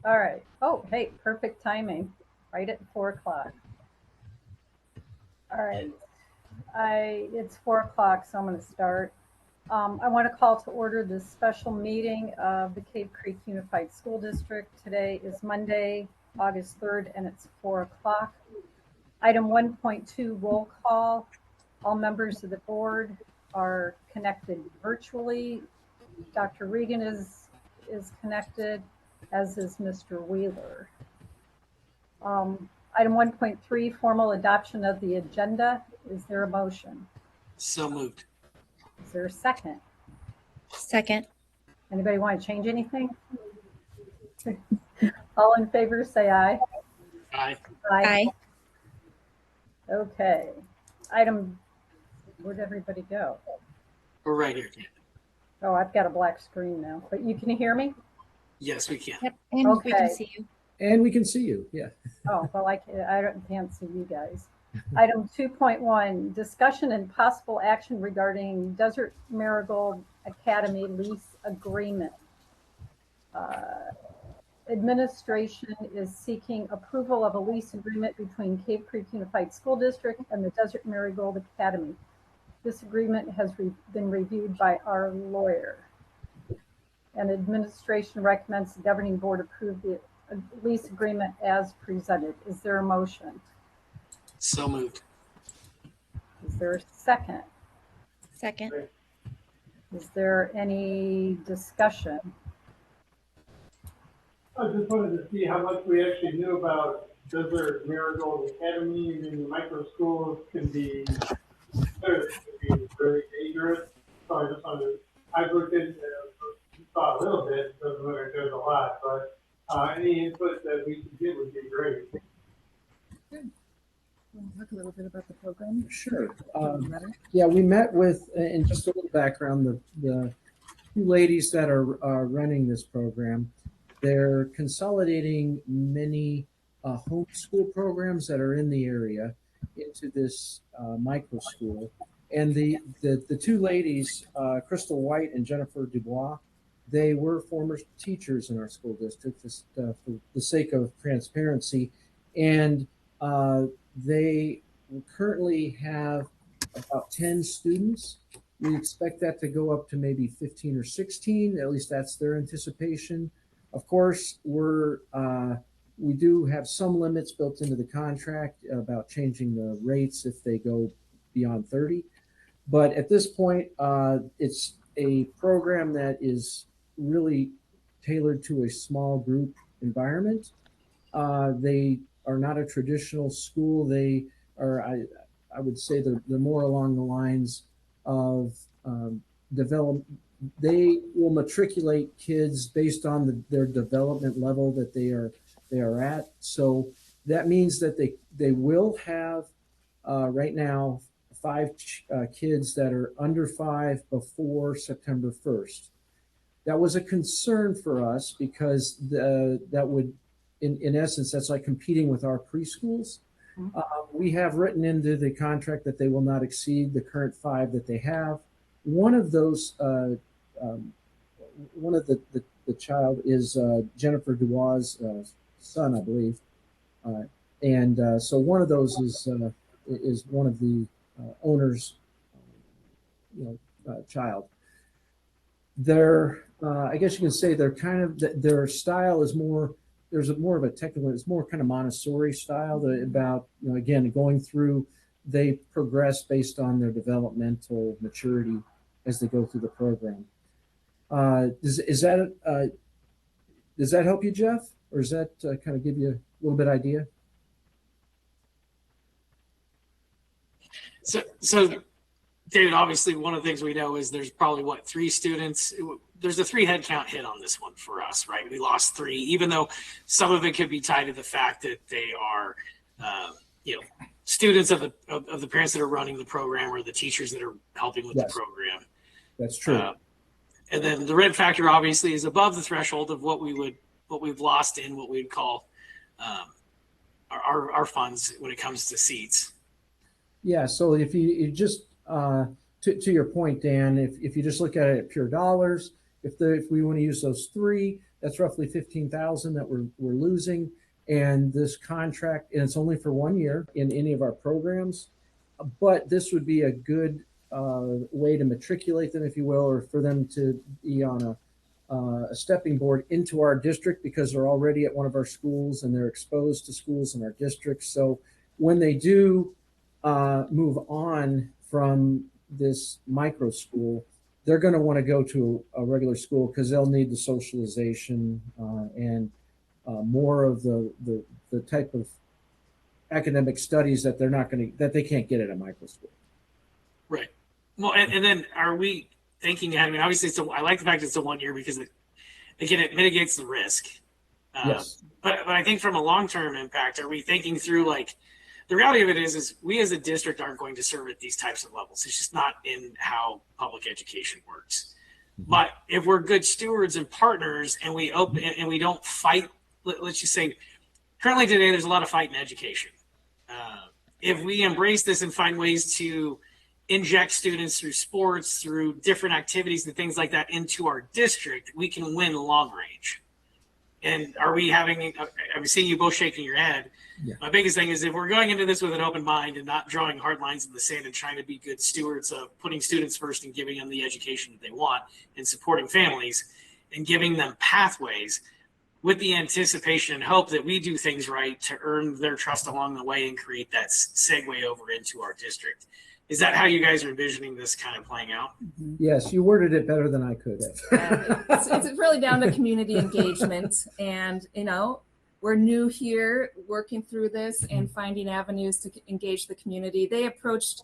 All right. Oh, hey, perfect timing. Right at 4 o'clock. All right. It's 4 o'clock, so I'm going to start. I want to call to order this special meeting of the Cave Creek Unified School District. Today is Monday, August 3rd, and it's 4 o'clock. Item 1.2, roll call. All members of the board are connected virtually. Dr. Regan is connected, as is Mr. Wheeler. Item 1.3, formal adoption of the agenda. Is there a motion? So moved. Is there a second? Second. Anybody want to change anything? All in favor, say aye. Aye. Aye. Okay. Where'd everybody go? We're right here. Oh, I've got a black screen now, but you can hear me? Yes, we can. Yep. And we Okay. can see you. And we can see you. Yeah. Oh, well, I can't see you guys. Item 2.1, discussion and possible action regarding Desert Marigold Academy lease agreement. Administration is seeking approval of a lease agreement between Cave Creek Unified School District and the Desert Marigold Academy. This agreement has been reviewed by our lawyer. And administration recommends the governing board approve the lease agreement as presented. Is there a motion? So moved. Is there a second? Second. Is there any discussion? I just wanted to see how much we actually knew about Desert Marigold Academy. I mean, the micro schools can be considered to be very dangerous. So I just wanted, I've looked into saw a little bit, doesn't look like there's a lot, but any input that we can get would be great. Talk a little bit about the program. Sure. Yeah, we met with, and just a little background, the two ladies that are running this program. They're consolidating many homeschool programs that are in the area into this micro school. And the two ladies, Crystal White and Jennifer Dubois, they were former teachers in our school district, just for the sake of transparency. And they currently have about 10 students. We expect that to go up to maybe 15 or 16. At least that's their anticipation. Of course, we do have some limits built into the contract about changing the rates if they go beyond 30. But at this point, it's a program that is really tailored to a small group environment. They are not a traditional school. They are, I would say, they're more along the lines of they will matriculate kids based on their development level that they are at. So that means that they will have right now 5 kids that are under 5 before September 1st. That was a concern for us because that would, in essence, that's like competing with our preschools. We have written into the contract that they will not exceed the current 5 that they have. One of those, one of the child is Jennifer Dubois' son, I believe, and so one of those is one of the owner's, child. I guess you can say they're kind of their style is more. There's more of a technical. It's more kind of Montessori style. About again going through. They progress based on their developmental maturity as they go through the program. Does that help you, Jeff, or does that kind of give you a little bit idea? So, David, obviously, one of the things we know is there's probably 3 students. There's a 3 head count hit on this one for us, right? We lost 3, even though some of it could be tied to the fact that they are, students of the parents that are running the program or the teachers that are helping with the program. That's true. And then the red factor obviously is above the threshold of what we've lost in what we'd call our funds when it comes to seats. Yeah. So if you just to your point, Dan, if you just look at it at pure dollars, if we want to use those 3, That's roughly 15,000 that we're losing. And this contract, and it's only for 1 year in any of our programs, but this would be a good way to matriculate them, if you will, or for them to be on a stepping board into our district because they're already at one of our schools and they're exposed to schools in our district. So when they do move on from this micro school, they're going to want to go to a regular school because they'll need the socialization and more of the type of academic studies that they can't get at a micro school. Right. Well, and then are we thinking? I mean, obviously, I like the fact it's a 1 year because it mitigates the risk. Yes. But I think from a long-term impact, are we thinking through like the reality of it is we as a district aren't going to serve at these types of levels. It's just not in how public education works. Mm-hmm. But if we're good stewards and partners and we open and we don't fight, let's just say currently today, there's a lot of fight in education. If we embrace this and find ways to inject students through sports, through different activities and things like that into our district, we can win long range. And I'm seeing you both shaking your head. Yeah. My biggest thing is if we're going into this with an open mind and not drawing hard lines in the sand and trying to be good stewards of putting students first and giving them the education that they want and supporting families and giving them pathways with the anticipation and hope that we do things right to earn their trust along the way and create that segue over into our district. Is that how you guys are envisioning this kind of playing out? Yes, you worded it better than I could have. It's really down to community engagement. And, we're new here working through this and finding avenues to engage the community. They approached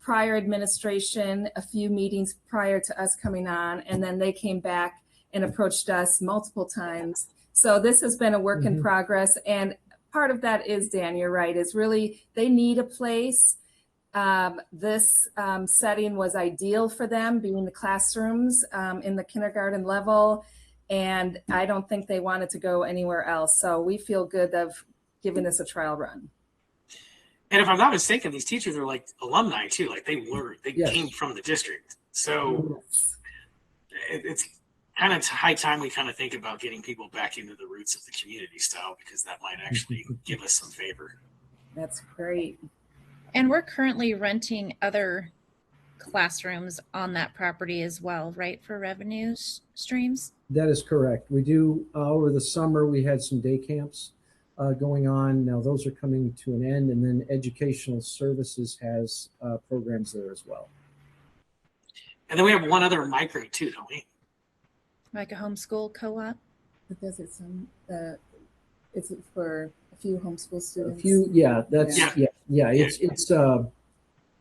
prior administration a few meetings prior to us coming on, and then they came back and approached us multiple times. So this has been a work in progress. And part of that is, Dan, you're right, is really they need a place. This setting was ideal for them, being the classrooms in the kindergarten level. And I don't think they wanted to go anywhere else. So we feel good of giving this a trial run. And if I'm not mistaken, these teachers are like alumni too. Like they came from the district. So it's kind of high time we kind of think about getting people back into the roots of the community style, because that might actually give us some favor. That's great. And we're currently renting other classrooms on that property as well, right, for revenue streams? That is correct. We do, over the summer, we had some day camps going on. Now those are coming to an end, and then Educational Services has programs there as well. And then we have one other micro too, don't we? Like a homeschool co-op? Because it's for a few homeschool students. A few, yeah, that's it's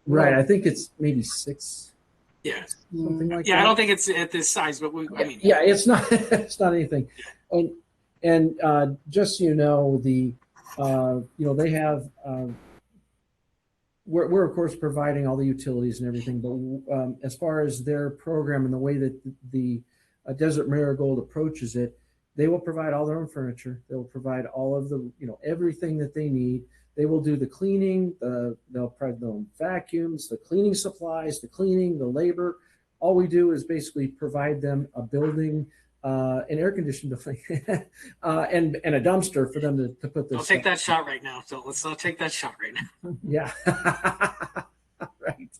right. I think it's maybe 6. Yeah, something like that. I don't think it's at this size, but it's not. It's not anything. And just so you know, they have. We're of course providing all the utilities and everything, but as far as their program and the way that the Desert Marigold approaches it, they will provide all their own furniture. They will provide all of the everything that they need. They will do the cleaning. They'll provide their own vacuums, the cleaning supplies, the cleaning, the labor. All we do is basically provide them a building, an air-conditioned building, and a dumpster for them to put their. I'll take that shot right now. So let's not take that shot right now. Yeah. Right.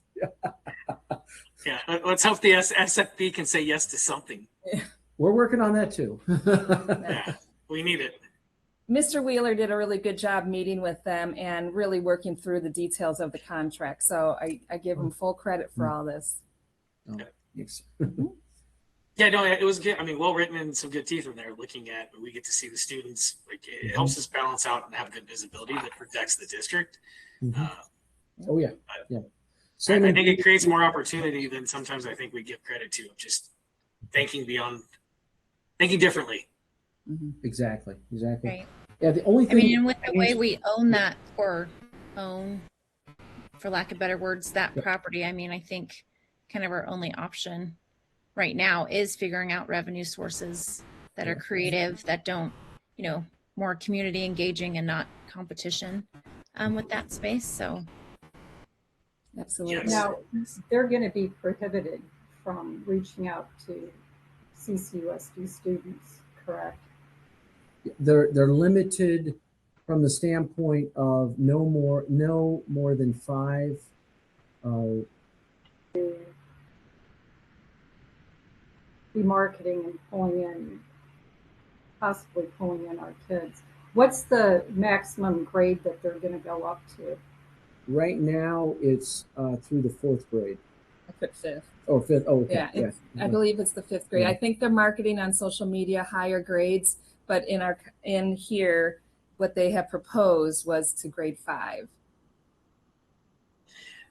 Yeah. Let's hope the SFB can say yes to something. We're working on that too. Yeah, we need it. Mr. Wheeler did a really good job meeting with them and really working through the details of the contract. So I give him full credit for all this. Oh, yes. Yeah, no, it was good. I mean, well written and some good teeth in there. Looking at, we get to see the students. Like it helps us balance out and have good visibility that protects the district. Oh yeah, yeah. I think it creates more opportunity than sometimes I think we give credit to. Just thinking differently. Exactly. Right. Yeah, the only thing. I mean, and with the way we own that, or own, for lack of better words, that property, I mean, I think kind of our only option right now is figuring out revenue sources that are creative, that don't, more community engaging and not competition with that space. So. Absolutely. Yes. Now, they're going to be prohibited from reaching out to CCUSD students, correct? They're limited from the standpoint of no more than 5. Be marketing and possibly pulling in our kids. What's the maximum grade that they're going to go up to? Right now, it's through the 4th grade. I put 5th. Oh, 5th. Oh, okay. Yeah, I believe it's the 5th grade. Yeah. I think they're marketing on social media higher grades, but in here, what they have proposed was to grade 5.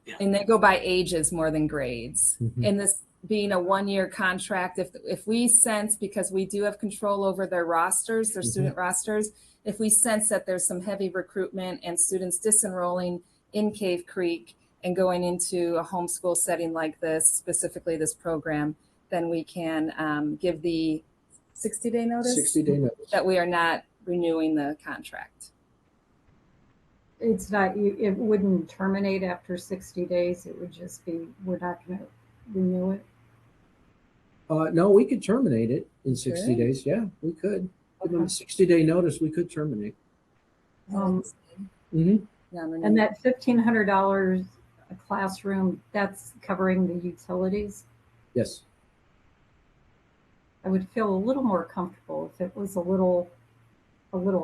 Yeah. And they go by ages more than grades. Mhm. And this being a 1-year contract, if we sense, because we do have control over their rosters, their student rosters, if we sense that there's some heavy recruitment and students disenrolling in Cave Creek and going into a homeschool setting like this, specifically this program, then we can give the 60-day notice 60-day notice. that we are not renewing the contract. It's not, it wouldn't terminate after 60 days. It would just be, we're not going to renew it. No, we could terminate it in 60 Really? days. Yeah, we could. Give them a Okay. 60-day notice. We could terminate. Mm-hmm. And that $1,500 a classroom, that's covering the utilities. Yes. I would feel a little more comfortable if it was a little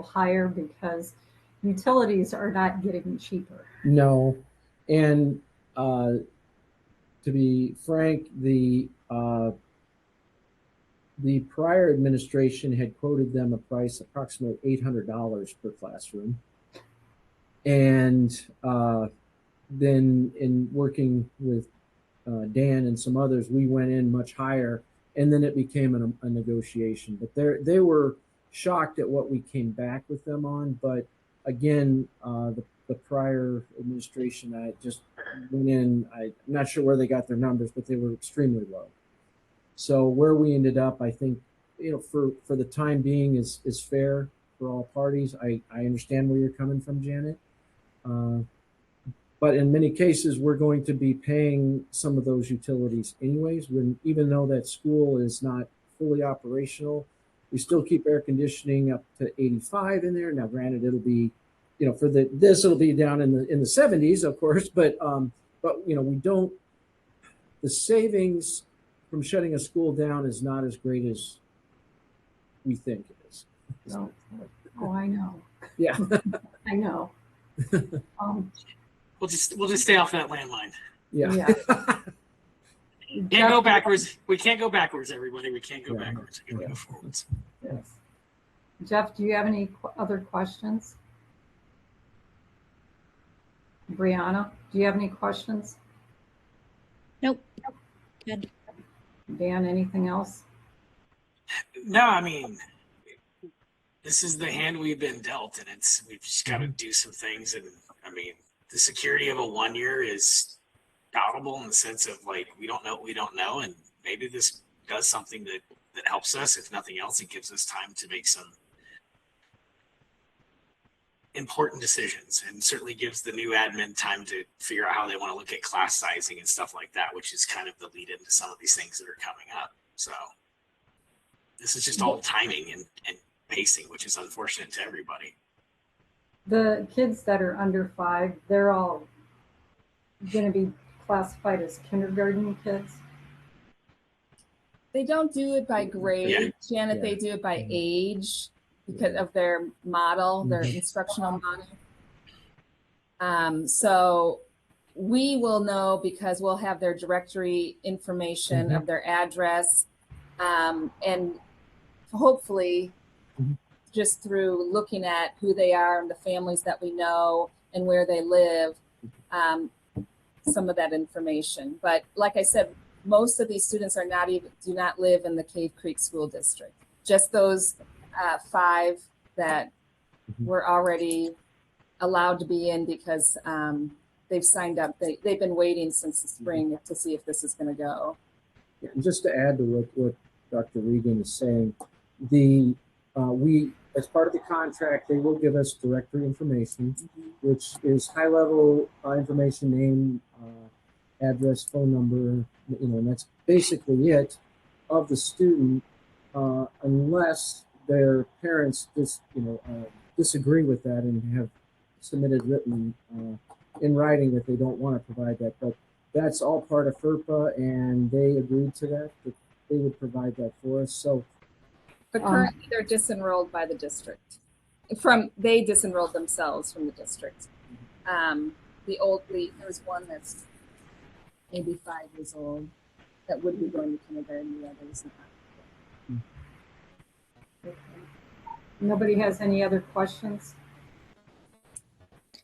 higher, because utilities are not getting cheaper. No, and to be frank, the prior administration had quoted them a price approximately $800 per classroom, and then in working with Dan and some others, we went in much higher, and then it became a negotiation. But they were shocked at what we came back with them on. But again, the prior administration, I just went in. I'm not sure where they got their numbers, but they were extremely low. So where we ended up, I think, for the time being is fair for all parties. I understand where you're coming from, Janet. But in many cases, we're going to be paying some of those utilities anyways. Even though that school is not fully operational, we still keep air conditioning up to 85 in there. Now, granted, it'll be, for it'll be down in the 70s, of course. But we don't. The savings from shutting a school down is not as great as we think it is. So, oh, I know. Yeah. I know. We'll just stay off that landmine. Yeah. Can't go backwards. We can't go backwards, everybody. We can't go backwards. We gotta go forwards. Yes. Jeff, do you have any other questions? Brianna, do you have any questions? Nope. Good. Dan, anything else? No, I mean, this is the hand we've been dealt, and we've just got to do some things. And I mean, the security of a 1 year is doubtable in the sense of, like, we don't know what we don't know, and maybe this does something that helps us. If nothing else, it gives us time to make some important decisions, and certainly gives the new admin time to figure out how they want to look at class sizing and stuff like that, which is kind of the lead into some of these things that are coming up. So this is just all timing and pacing, which is unfortunate to everybody. The kids that are under 5, they're all going to be classified as kindergarten kids. They don't do it by grade, Janet. They do it by age because of their model, their instructional model. So we will know because we'll have their directory information of their address, and hopefully just through looking at who they are and the families that we know and where they live, some of that information. But like I said, most of these students do not live in the Cave Creek School District. Just those 5 that were already allowed to be in because they've signed up. They've been waiting since the spring to see if this is going to go. Yeah, and just to add to what Dr. Regan is saying, we, as part of the contract, they will give us directory information, which is high-level information, name, address, phone number, and that's basically it of the student, unless their parents disagree with that and have submitted written in writing that they don't want to provide that. But that's all part of FERPA, and they agreed to that they would provide that for us. So, But currently they're disenrolled by the district. They disenrolled themselves from the district. There was one that's maybe 5 years old that would be going to kindergarten, the others not. Nobody has any other questions?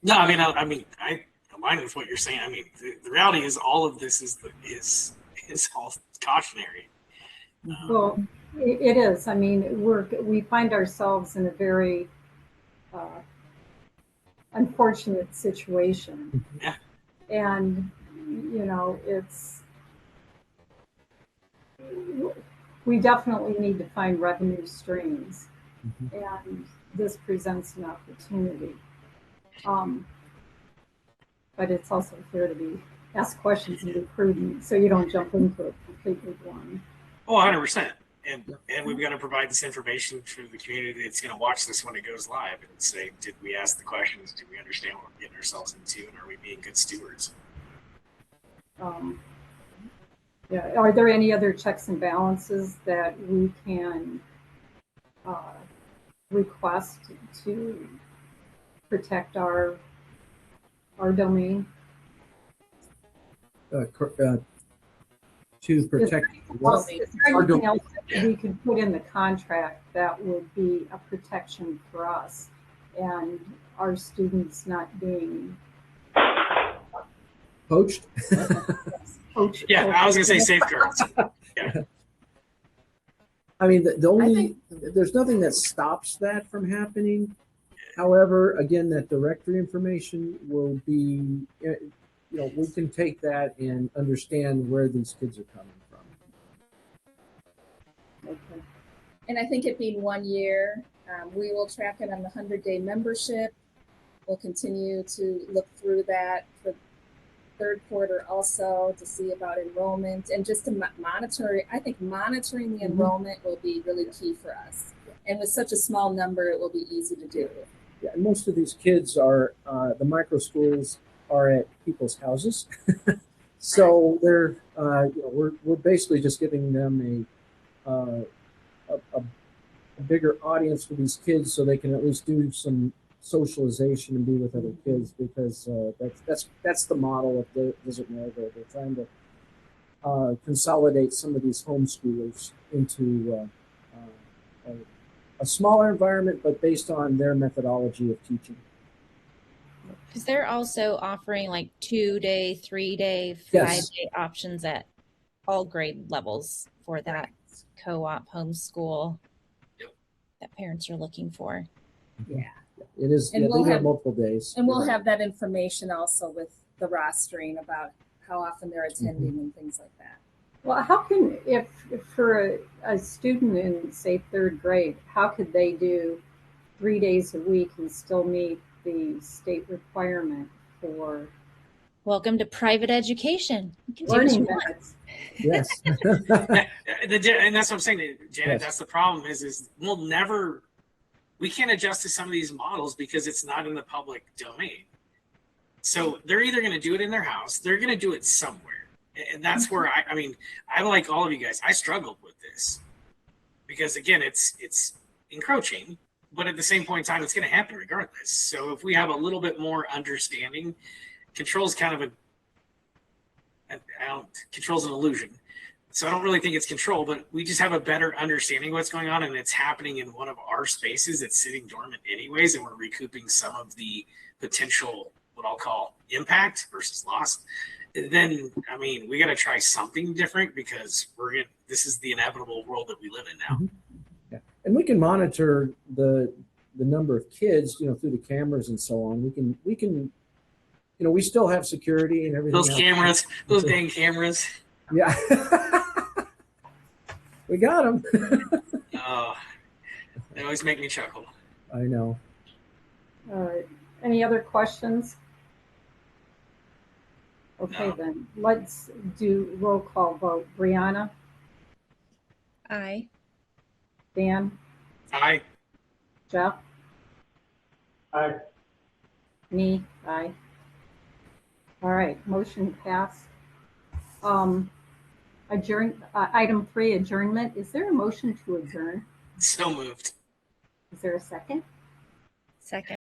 No, I align with what you're saying. I mean, the reality is all of this is all cautionary. Well, it is. I mean, we find ourselves in a very unfortunate situation. Yeah. And, we definitely need to find revenue streams. And this presents an opportunity. But it's also fair to ask questions and be prudent so you don't jump into it completely blind. Oh, 100%. And we've got to provide this information for the community that's going to watch this when it goes live and say, did we ask the questions? Did we understand what we're getting ourselves into? And are we being good stewards? Are there any other checks and balances that we can request to protect our domain? To protect is there anything else that we could put in the contract that would be a protection for us and our students not being poached? Poached. Yeah, I was going to say safeguards. Yeah. I mean, there's nothing that stops that from happening. However, again, that directory information will be, we can take that and understand where these kids are coming from. Okay. And I think it being 1 year, we will track it on the 100-day membership. We'll continue to look through that for third quarter also to see about enrollment and just to monitor. I think monitoring the enrollment will be really key for us. And with such a small number, it will be easy to do. Yeah, and most of these kids are, the micro schools are at people's houses. So they're, we're basically just giving them a bigger audience for these kids so they can at least do some socialization and be with other kids, because that's the model of the Visit Marigold. They're trying to consolidate some of these homeschoolers into a smaller environment, but based on their methodology of teaching. Because they're also offering like 2-day, 3-day, 5-day Yes. options at all grade levels for that co-op homeschool that parents are looking for. Yeah. It is. And Yeah, we'll they have have- multiple days. And we'll have that information also with the rostering about how often they're attending and things like that. Well, how can, if for a student in, say, third grade, how could they do 3 days a week and still meet the state requirement for Welcome to private education. You can do what learning you want. minutes? Yes. And that's what I'm saying, Janet. Yes. That's the problem is we can't adjust to some of these models because it's not in the public domain. So they're either going to do it in their house, they're going to do it somewhere. And that's where I like all of you guys, I struggled with this because again, it's encroaching, but at the same point in time, it's going to happen regardless. So if we have a little bit more understanding, control's kind of control's an illusion. So I don't really think it's control, but we just have a better understanding of what's going on, and it's happening in one of our spaces that's sitting dormant anyways, and we're recouping some of the potential, what I'll call impact versus loss. Then, we got to try something different because this is the inevitable world that we live in now. Yeah. And we can monitor the number of kids, through the cameras and so on. We can, we still have security and everything. Those dang cameras. Yeah. We got them. They always make me chuckle. I know. All right. Any other questions? Okay, No. then let's do roll call vote. Brianna, Aye. Dan, Aye. Jeff? Aye. Me? Aye. All right, motion passed. Item 3, adjournment. Is there a motion to adjourn? So moved. Is there a second? Second.